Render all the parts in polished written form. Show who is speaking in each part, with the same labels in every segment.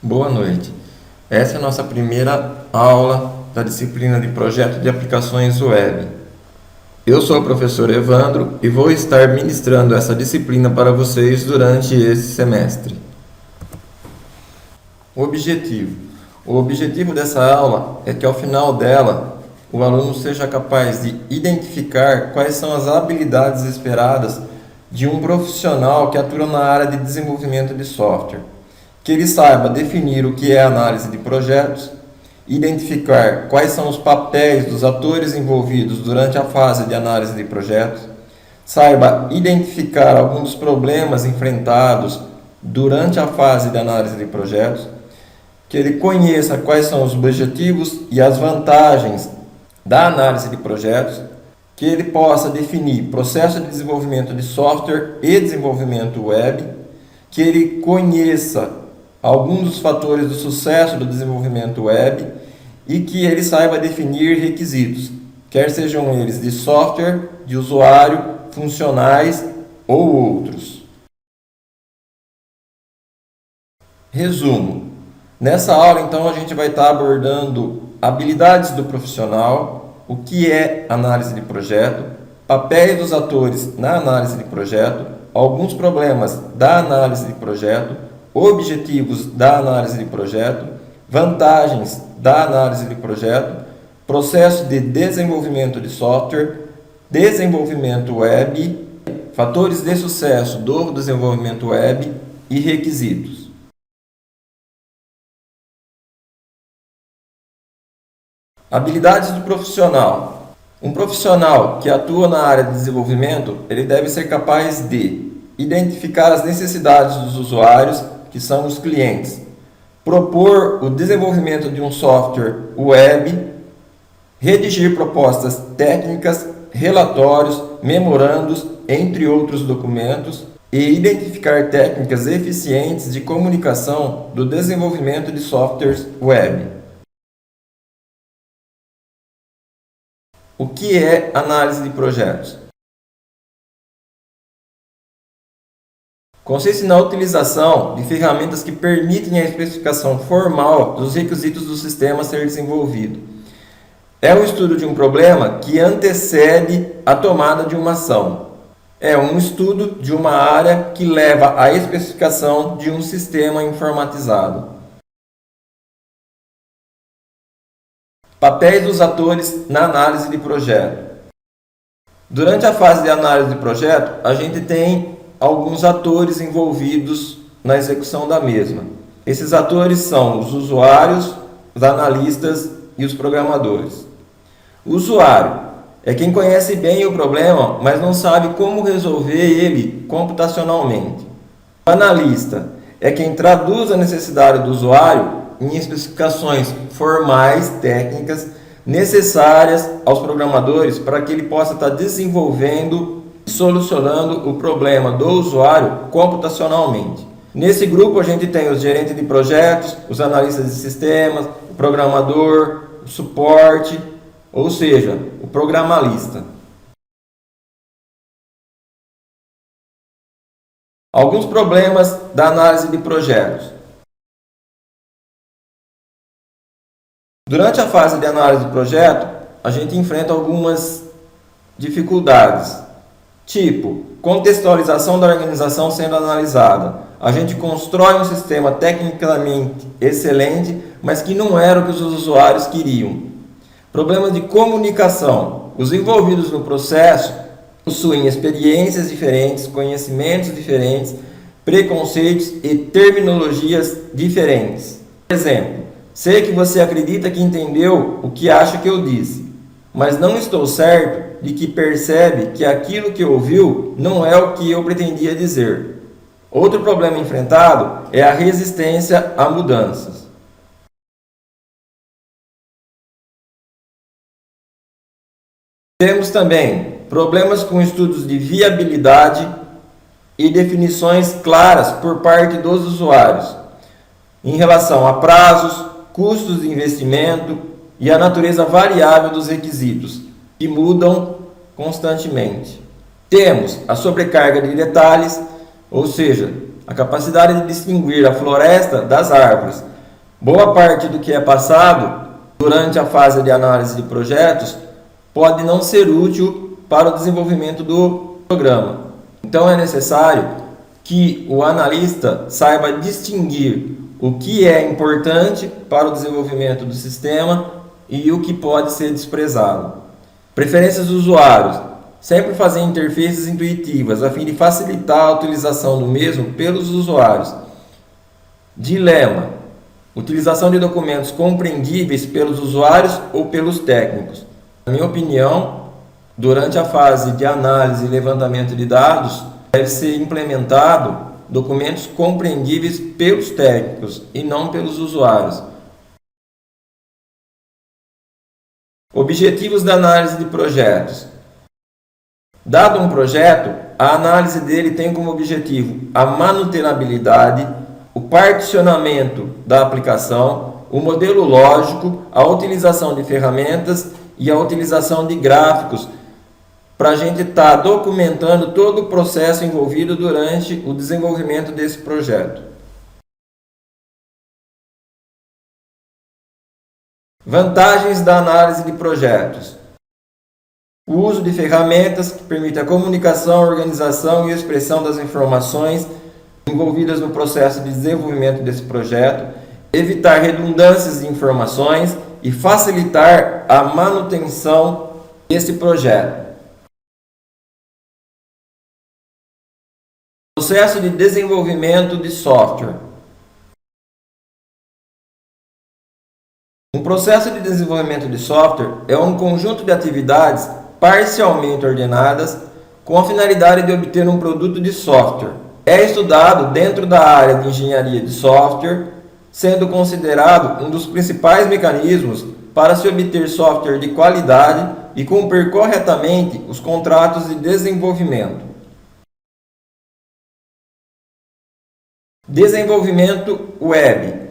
Speaker 1: Boa noite. Essa é a nossa primeira aula da disciplina de Projeto de Aplicações Web. Eu sou o professor Evandro e vou estar ministrando essa disciplina para vocês durante esse semestre. O objetivo dessa aula é que ao final dela o aluno seja capaz de identificar quais são as habilidades esperadas de um profissional que atua na área de desenvolvimento de software. Que ele saiba definir o que é análise de projetos, identificar quais são os papéis dos atores envolvidos durante a fase de análise de projetos, saiba identificar alguns dos problemas enfrentados durante a fase de análise de projetos, que ele conheça quais são os objetivos e as vantagens da análise de projetos, que ele possa definir processo de desenvolvimento de software e desenvolvimento web, que ele conheça alguns dos fatores do sucesso do desenvolvimento web e que ele saiba definir requisitos, quer sejam eles de software, de usuário, funcionais ou outros. Resumo. Nessa aula, então, a gente vai estar abordando habilidades do profissional, o que é análise de projeto, papéis dos atores na análise de projeto, alguns problemas da análise de projeto, objetivos da análise de projeto, vantagens da análise de projeto, processo de desenvolvimento de software, desenvolvimento web, fatores de sucesso do desenvolvimento web e requisitos. Habilidades do profissional. Um profissional que atua na área de desenvolvimento, ele deve ser capaz de identificar as necessidades dos usuários, que são os clientes, propor o desenvolvimento de um software web, redigir propostas técnicas, relatórios, memorandos, entre outros documentos, e identificar técnicas eficientes de comunicação do desenvolvimento de softwares web. O que é análise de projetos? Consiste na utilização de ferramentas que permitem a especificação formal dos requisitos do sistema a ser desenvolvido. É o estudo de um problema que antecede a tomada de uma ação. É um estudo de uma área que leva à especificação de um sistema informatizado. Papéis dos atores na análise de projeto. Durante a fase de análise de projeto, a gente tem alguns atores envolvidos na execução da mesma. Esses atores são os usuários, os analistas e os programadores. O usuário é quem conhece bem o problema, mas não sabe como resolver ele computacionalmente. O analista é quem traduz a necessidade do usuário em especificações formais, técnicas, necessárias aos programadores para que ele possa estar desenvolvendo e solucionando o problema do usuário computacionalmente. Nesse grupo a gente tem os gerentes de projetos, os analistas de sistemas, o programador, o suporte, ou seja, o programalista. Alguns problemas da análise de projetos. Durante a fase de análise de projeto, a gente enfrenta algumas dificuldades, tipo contextualização da organização sendo analisada. A gente constrói um sistema tecnicamente excelente, mas que não era o que os usuários queriam. Problemas de comunicação. Os envolvidos no processo possuem experiências diferentes, conhecimentos diferentes, preconceitos e terminologias diferentes. Por exemplo, sei que você acredita que entendeu o que acha que eu disse, mas não estou certo de que percebe que aquilo que ouviu não é o que eu pretendia dizer. Outro problema enfrentado é a resistência a mudanças. Temos também problemas com estudos de viabilidade e definições claras por parte dos usuários em relação a prazos, custos de investimento e a natureza variável dos requisitos, que mudam constantemente. Temos a sobrecarga de detalhes, ou seja, a capacidade de distinguir a floresta das árvores. Boa parte do que é passado durante a fase de análise de projetos pode não ser útil para o desenvolvimento do programa. Então é necessário que o analista saiba distinguir o que é importante para o desenvolvimento do sistema e o que pode ser desprezado. Preferências dos usuários. Sempre fazer interfaces intuitivas a fim de facilitar a utilização do mesmo pelos usuários. Dilema. Utilização de documentos compreendíveis pelos usuários ou pelos técnicos. Na minha opinião, durante a fase de análise e levantamento de dados, deve ser implementado documentos compreendíveis pelos técnicos e não pelos usuários. Objetivos da análise de projetos. Dado um projeto, a análise dele tem como objetivo a manutenabilidade, o particionamento da aplicação, o modelo lógico, a utilização de ferramentas e a utilização de gráficos para a gente estar documentando todo o processo envolvido durante o desenvolvimento desse projeto. Vantagens da análise de projetos. O uso de ferramentas que permitem a comunicação, organização e expressão das informações envolvidas no processo de desenvolvimento desse projeto, evitar redundâncias de informações e facilitar a manutenção desse projeto. Processo de desenvolvimento de software. Um processo de desenvolvimento de software é um conjunto de atividades parcialmente ordenadas com a finalidade de obter um produto de software. É estudado dentro da área de engenharia de software, sendo considerado um dos principais mecanismos para se obter software de qualidade e cumprir corretamente os contratos de desenvolvimento. Desenvolvimento web.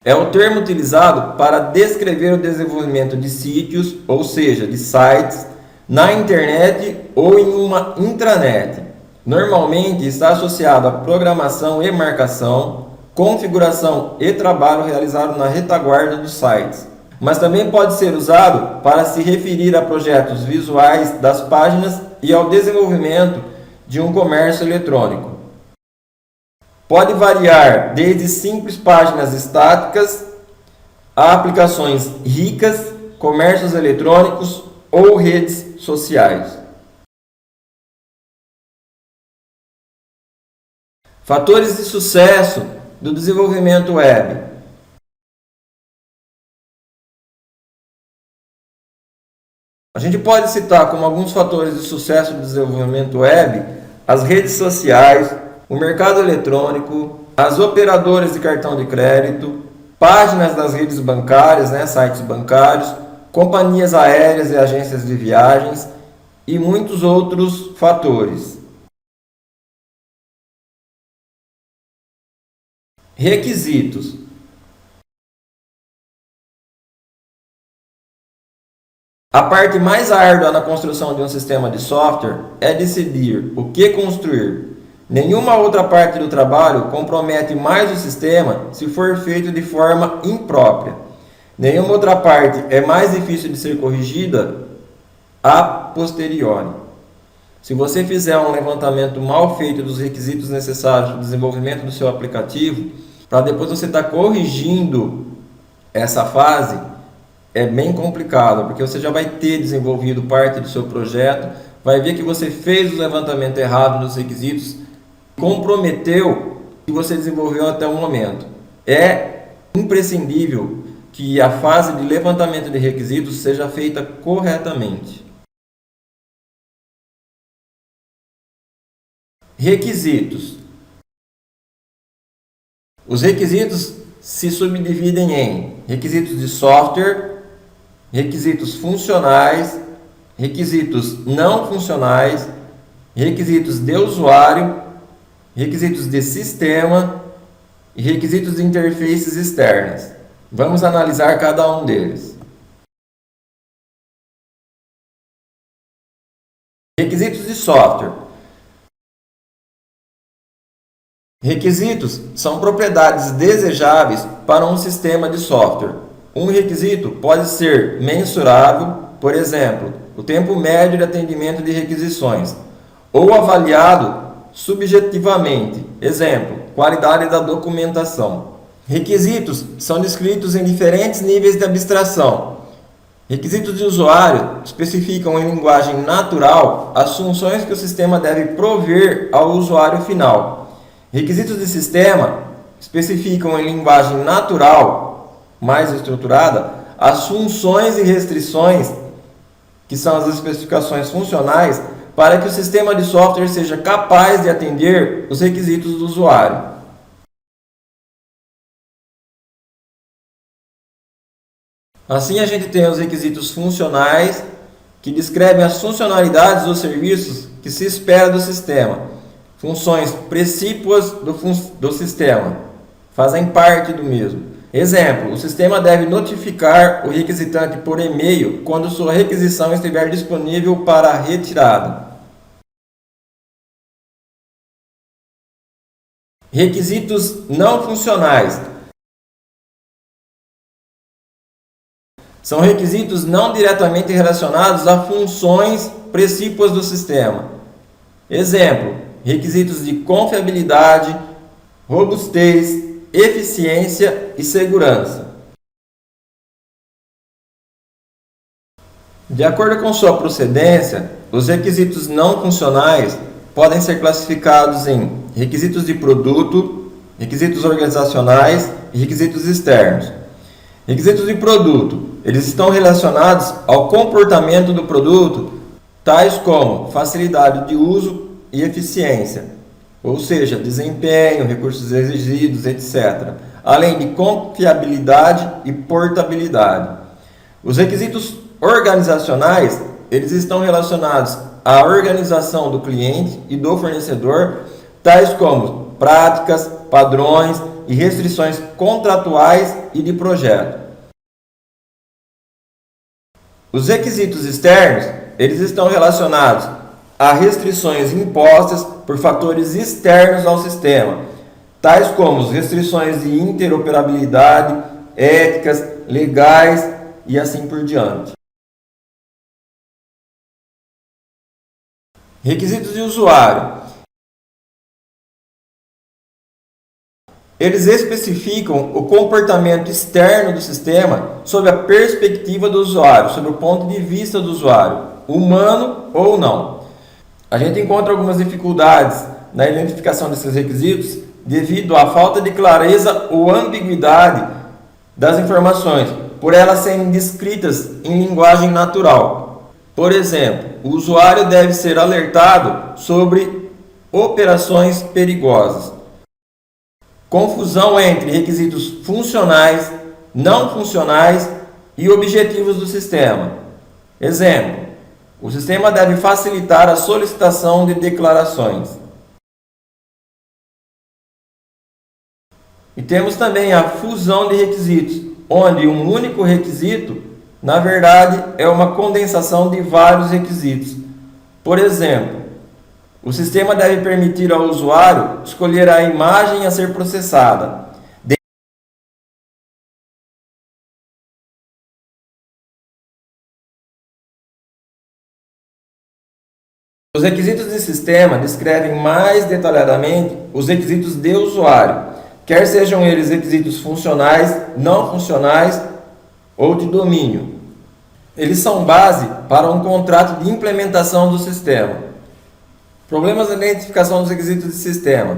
Speaker 1: É o termo utilizado para descrever o desenvolvimento de sítios, ou seja, de sites, na internet ou em uma intranet. Normalmente está associado à programação e marcação, configuração e trabalho realizado na retaguarda dos sites. Mas também pode ser usado para se referir a projetos visuais das páginas e ao desenvolvimento de um comércio eletrônico. Pode variar desde simples páginas estáticas a aplicações ricas, comércios eletrônicos ou redes sociais. Fatores de sucesso do desenvolvimento web. A gente pode citar como alguns fatores de sucesso do desenvolvimento web as redes sociais, o mercado eletrônico, as operadoras de cartão de crédito, páginas das redes bancárias, sites bancários, companhias aéreas e agências de viagens e muitos outros fatores. Requisitos. A parte mais árdua na construção de um sistema de software é decidir o que construir. Nenhuma outra parte do trabalho compromete mais o sistema se for feito de forma imprópria. Nenhuma outra parte é mais difícil de ser corrigida a posteriori. Se você fizer um levantamento mal feito dos requisitos necessários para o desenvolvimento do seu aplicativo, para depois você estar corrigindo essa fase, é bem complicado, porque você já vai ter desenvolvido parte do seu projeto, vai ver que você fez o levantamento errado dos requisitos, comprometeu o que você desenvolveu até o momento. É imprescindível que a fase de levantamento de requisitos seja feita corretamente. Requisitos. Os requisitos se subdividem em requisitos de software, requisitos funcionais, requisitos não funcionais, requisitos de usuário, requisitos de sistema e requisitos de interfaces externas. Vamos analisar cada um deles. Requisitos de software. Requisitos são propriedades desejáveis para um sistema de software. Um requisito pode ser mensurável, por exemplo, o tempo médio de atendimento de requisições, ou avaliado subjetivamente, exemplo, qualidade da documentação. Requisitos são descritos em diferentes níveis de abstração. Requisitos de usuário especificam em linguagem natural as funções que o sistema deve prover ao usuário final. Requisitos de sistema especificam em linguagem natural, mais estruturada, as funções e restrições, que são as especificações funcionais, para que o sistema de software seja capaz de atender os requisitos do usuário. Assim, a gente tem os requisitos funcionais, que descrevem as funcionalidades dos serviços que se espera do sistema. Funções precípuas do sistema, fazem parte do mesmo. Exemplo, o sistema deve notificar o requisitante por e-mail quando sua requisição estiver disponível para retirada. Requisitos não funcionais. São requisitos não diretamente relacionados a funções precípuas do sistema. Exemplo, requisitos de confiabilidade, robustez, eficiência e segurança. De acordo com sua procedência, os requisitos não funcionais podem ser classificados em requisitos de produto, requisitos organizacionais e requisitos externos. Requisitos de produto, eles estão relacionados ao comportamento do produto, tais como facilidade de uso e eficiência, ou seja, desempenho, recursos exigidos, etc., além de confiabilidade e portabilidade. Os requisitos organizacionais, eles estão relacionados à organização do cliente e do fornecedor, tais como práticas, padrões e restrições contratuais e de projeto. Os requisitos externos, eles estão relacionados a restrições impostas por fatores externos ao sistema, tais como restrições de interoperabilidade, éticas, legais e assim por diante. Requisitos de usuário. Eles especificam o comportamento externo do sistema sob a perspectiva do usuário, sob o ponto de vista do usuário, humano ou não. A gente encontra algumas dificuldades na identificação desses requisitos devido à falta de clareza ou ambiguidade das informações, por elas serem descritas em linguagem natural. Por exemplo, o usuário deve ser alertado sobre operações perigosas. Confusão entre requisitos funcionais, não funcionais e objetivos do sistema. Exemplo, o sistema deve facilitar a solicitação de declarações. E temos também a fusão de requisitos, onde um único requisito, na verdade, é uma condensação de vários requisitos. Por exemplo, o sistema deve permitir ao usuário escolher a imagem a ser processada. Os requisitos de sistema descrevem mais detalhadamente os requisitos de usuário, quer sejam eles requisitos funcionais, não funcionais ou de domínio. Eles são base para um contrato de implementação do sistema. Problemas na identificação dos requisitos de sistema.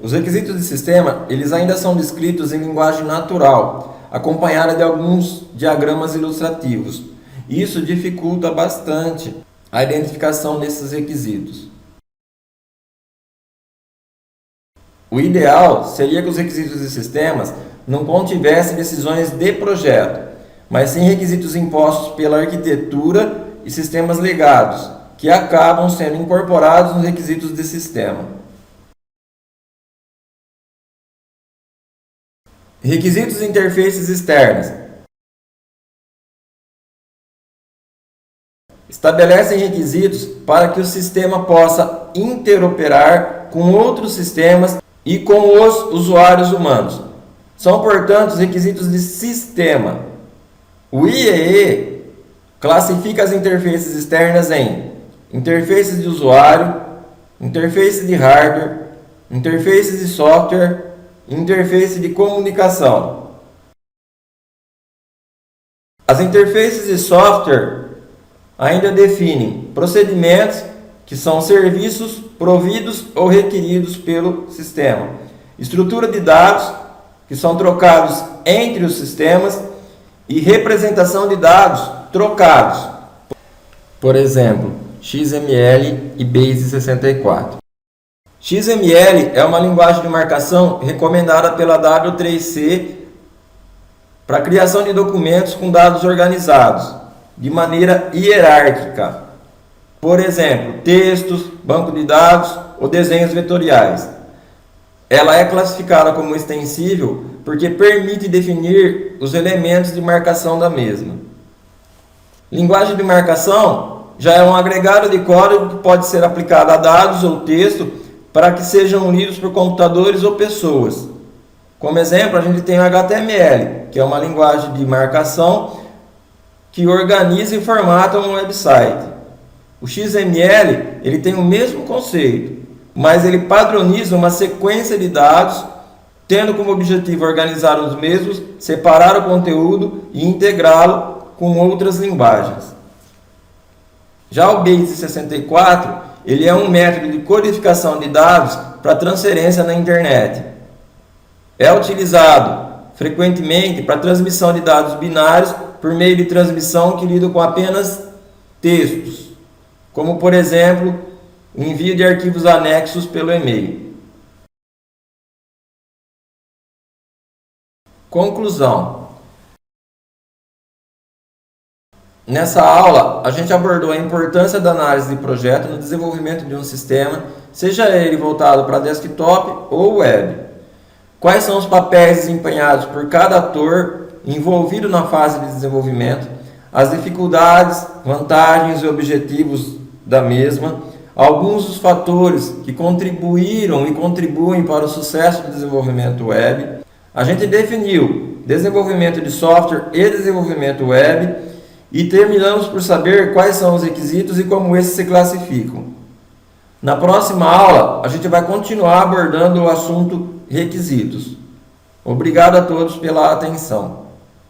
Speaker 1: Os requisitos de sistema, eles ainda são descritos em linguagem natural, acompanhada de alguns diagramas ilustrativos. Isso dificulta bastante a identificação desses requisitos. O ideal seria que os requisitos de sistemas não contivessem decisões de projeto, mas sim requisitos impostos pela arquitetura e sistemas legados, que acabam sendo incorporados nos requisitos de sistema. Requisitos de interfaces externas. Estabelecem requisitos para que o sistema possa interoperar com outros sistemas e com os usuários humanos. São, portanto, os requisitos de sistema. O IEE classifica as interfaces externas em interfaces de usuário, interface de hardware, interface de software e interface de comunicação. As interfaces de software ainda definem procedimentos, que são serviços providos ou requeridos pelo sistema, estrutura de dados, que são trocados entre os sistemas, e representação de dados trocados, por exemplo, XML e Base64. XML é uma linguagem de marcação recomendada pela W3C para a criação de documentos com dados organizados de maneira hierárquica. Por exemplo, textos, banco de dados ou desenhos vetoriais. Ela é classificada como extensível porque permite definir os elementos de marcação da mesma. Linguagem de marcação já é um agregado de código que pode ser aplicado a dados ou texto para que sejam lidos por computadores ou pessoas. Como exemplo, a gente tem o HTML, que é uma linguagem de marcação que organiza e formata um website. O XML ele tem o mesmo conceito, mas ele padroniza uma sequência de dados, tendo como objetivo organizar os mesmos, separar o conteúdo e integrá-lo com outras linguagens. Já o Base64 ele é um método de codificação de dados para transferência na internet. É utilizado frequentemente para transmissão de dados binários por meio de transmissão que lida com apenas textos, como por exemplo, o envio de arquivos anexos pelo e-mail. Conclusão. Nessa aula, a gente abordou a importância da análise de projeto no desenvolvimento de um sistema, seja ele voltado para desktop ou web. Quais são os papéis desempenhados por cada ator envolvido na fase de desenvolvimento, as dificuldades, vantagens e objetivos da mesma, alguns dos fatores que contribuíram e contribuem para o sucesso do desenvolvimento web. A gente definiu desenvolvimento de software e desenvolvimento web e terminamos por saber quais são os requisitos e como esses se classificam. Na próxima aula, a gente vai continuar abordando o assunto requisitos. Obrigado a todos pela atenção.